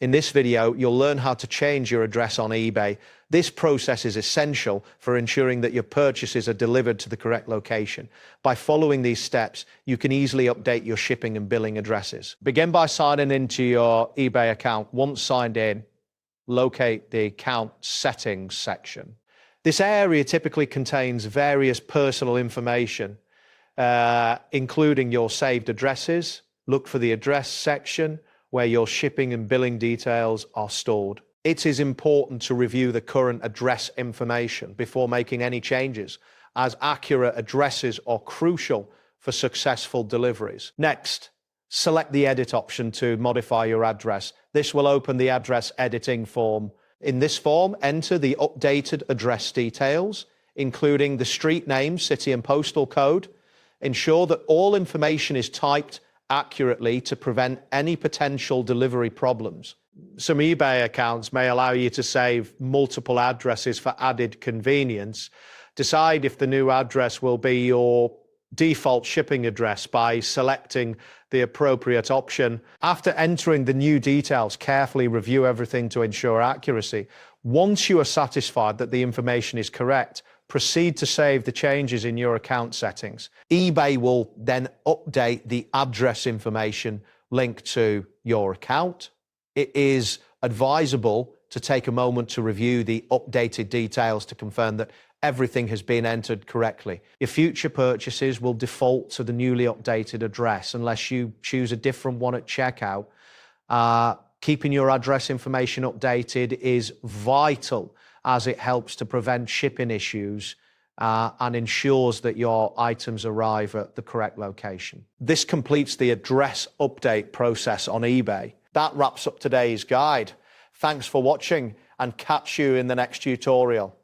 In this video, you'll learn how to change your address on eBay. This process is essential for ensuring that your purchases are delivered to the correct location. By following these steps, you can easily update your shipping and billing addresses. Begin by signing into your eBay account. Once signed in, locate the account settings section. This area typically contains various personal information, including your saved addresses. Look for the address section where your shipping and billing details are stored. It is important to review the current address information before making any changes, as accurate addresses are crucial for successful deliveries. Next, select the edit option to modify your address. This will open the address editing form. In this form, enter the updated address details, including the street name, city and postal code. Ensure that all information is typed accurately to prevent any potential delivery problems. Some eBay accounts may allow you to save multiple addresses for added convenience. Decide if the new address will be your default shipping address by selecting the appropriate option. After entering the new details, carefully review everything to ensure accuracy. Once you are satisfied that the information is correct, proceed to save the changes in your account settings. eBay will then update the address information linked to your account. It is advisable to take a moment to review the updated details to confirm that everything has been entered correctly. Your future purchases will default to the newly updated address unless you choose a different one at checkout. Keeping your address information updated is vital, as it helps to prevent shipping issues and ensures that your items arrive at the correct location. This completes the address update process on eBay. That wraps up today's guide. Thanks for watching, and catch you in the next tutorial.